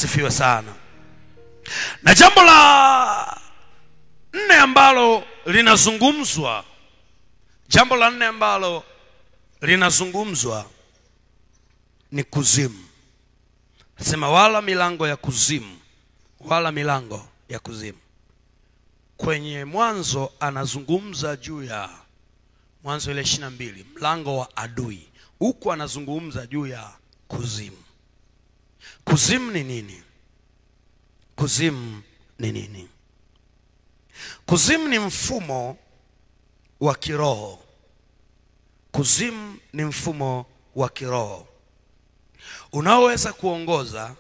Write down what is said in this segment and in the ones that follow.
asifiwe sana. Na jambo la nne ambalo linazungumzwa, ni kuzimu. Nasema wala milango ya kuzimu. Kwenye Mwanzo anazungumza juu ya Mwanzo ile 22, mlango wa adui. Huku anazungumza juu ya kuzimu. Kuzimu ni nini? Kuzimu ni mfumo wa kiroho. Kuzimu ni mfumo wa kiroho unaoweza kuongoza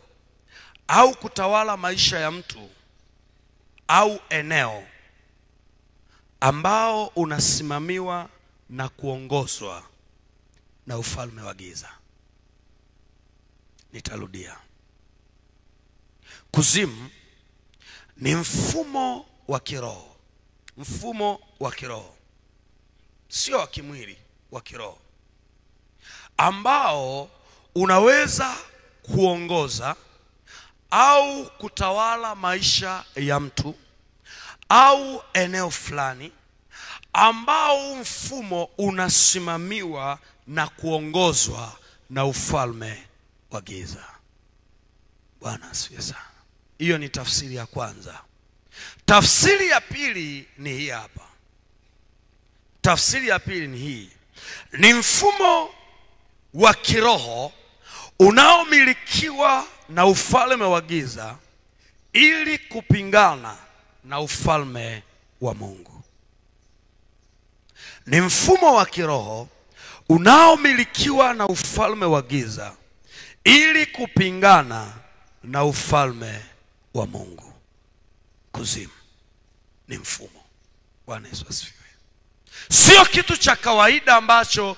au kutawala maisha ya mtu au eneo ambao unasimamiwa na kuongozwa na ufalme wa giza. Nitarudia. Kuzimu ni mfumo wa kiroho. Mfumo wa kiroho, sio wa kimwili, wa kiroho, ambao unaweza kuongoza au kutawala maisha ya mtu au eneo fulani, ambao mfumo unasimamiwa na kuongozwa na ufalme wa giza. Bwana asifiwe sana. Hiyo ni tafsiri ya kwanza. Tafsiri ya pili ni hii hapa. Tafsiri ya pili ni hii: ni mfumo wa kiroho unaomilikiwa na ufalme wa giza ili kupingana na ufalme wa Mungu. Ni mfumo wa kiroho unaomilikiwa na ufalme wa giza ili kupingana na ufalme wa Mungu. Kuzimu ni mfumo. Bwana Yesu asifiwe. Sio kitu cha kawaida ambacho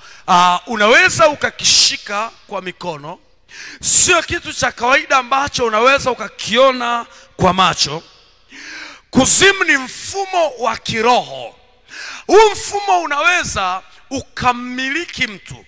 unaweza ukakishika kwa mikono. Sio kitu cha kawaida ambacho unaweza ukakiona kwa macho. Kuzimu ni mfumo wa kiroho. Huu mfumo unaweza ukamiliki mtu.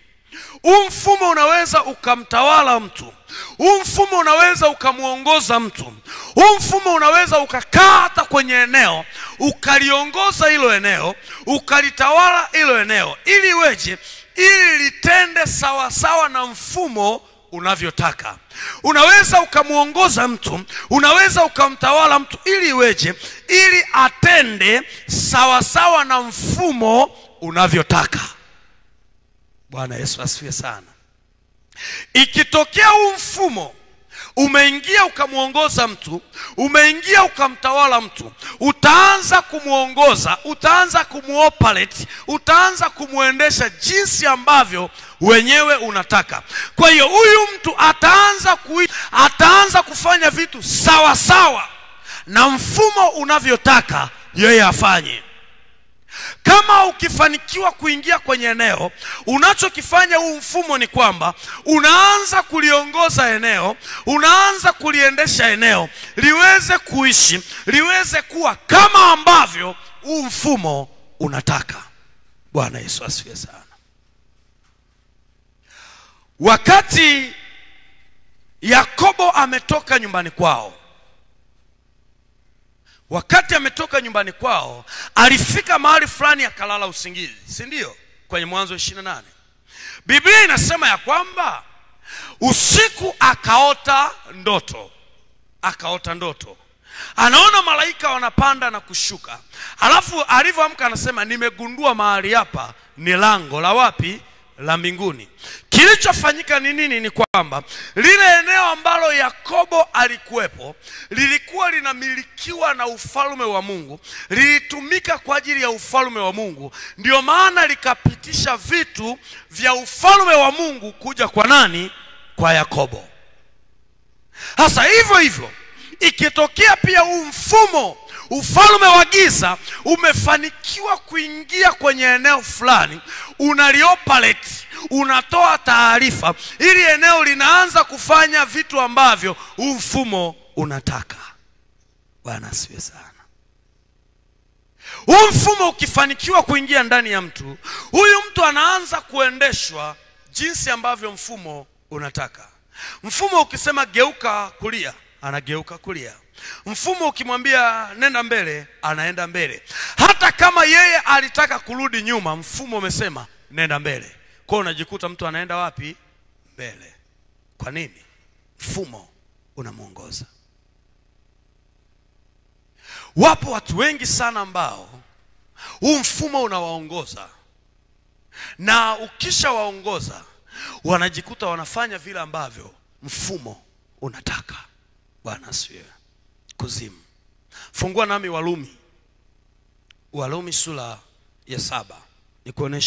Huu mfumo unaweza ukamtawala mtu. Huu mfumo unaweza ukamuongoza mtu. Huu mfumo unaweza ukakaa hata kwenye eneo, ukaliongoza hilo eneo, ukalitawala hilo eneo, ili weje? Ili litende sawa sawa na mfumo unavyotaka. Unaweza ukamuongoza mtu, unaweza ukamtawala mtu, ili weje? Ili atende sawa sawa na mfumo unavyotaka. Bwana Yesu asifiwe sana. Ikitokea huu mfumo umeingia ukamuongoza mtu, umeingia ukamtawala mtu, utaanza kumuongoza, utaanza kumuoperate, utaanza kumuendesha jinsi ambavyo wenyewe unataka. Kwa hiyo huyu mtu ataanza kufanya vitu sawa sawa na mfumo unavyotaka yeye afanye. Kama ukifanikiwa kuingia kwenye eneo, unachokifanya huu mfumo ni kwamba unaanza kuliongoza eneo, unaanza kuliendesha eneo liweze kuishi, liweze kuwa kama ambavyo huu mfumo unataka. Bwana Yesu asifiwe sana. Wakati Yakobo ametoka nyumbani kwao, alifika mahali fulani akalala usingizi, si ndio? Kwenye Mwanzo 28 Biblia inasema ya kwamba usiku akaota ndoto. Anaona malaika wanapanda na kushuka. Alafu alivyoamka anasema, nimegundua mahali hapa ni lango la wapi? La mbinguni. Kilichofanyika ni nini? Ni kwamba lile eneo ambalo Yakobo alikuwepo lilikuwa linamilikiwa na ufalme wa Mungu, lilitumika kwa ajili ya ufalme wa Mungu. Ndio maana likapitisha vitu vya ufalme wa Mungu kuja kwa nani? Kwa Yakobo. Sasa hivyo ikitokea pia huu mfumo, ufalme wa giza umefanikiwa kuingia kwenye eneo fulani, unalioperate, unatoa taarifa, ili eneo linaanza kufanya vitu ambavyo huu mfumo unataka. Bwana asifiwe sana. Huu mfumo ukifanikiwa kuingia ndani ya mtu, huyu mtu anaanza kuendeshwa jinsi ambavyo mfumo unataka. Mfumo ukisema geuka kulia, anageuka kulia. Mfumo ukimwambia nenda mbele, anaenda mbele. Hata kama yeye alitaka kurudi nyuma, mfumo umesema nenda mbele. Kwa hiyo unajikuta mtu anaenda wapi? Mbele. Kwa nini? Mfumo unamuongoza. Wapo watu wengi sana ambao huu mfumo unawaongoza, na ukisha waongoza wanajikuta wanafanya vile ambavyo mfumo unataka. Bwana asifiwe. Kuzimu. Fungua nami Warumi sura ya 7 nikuoneshe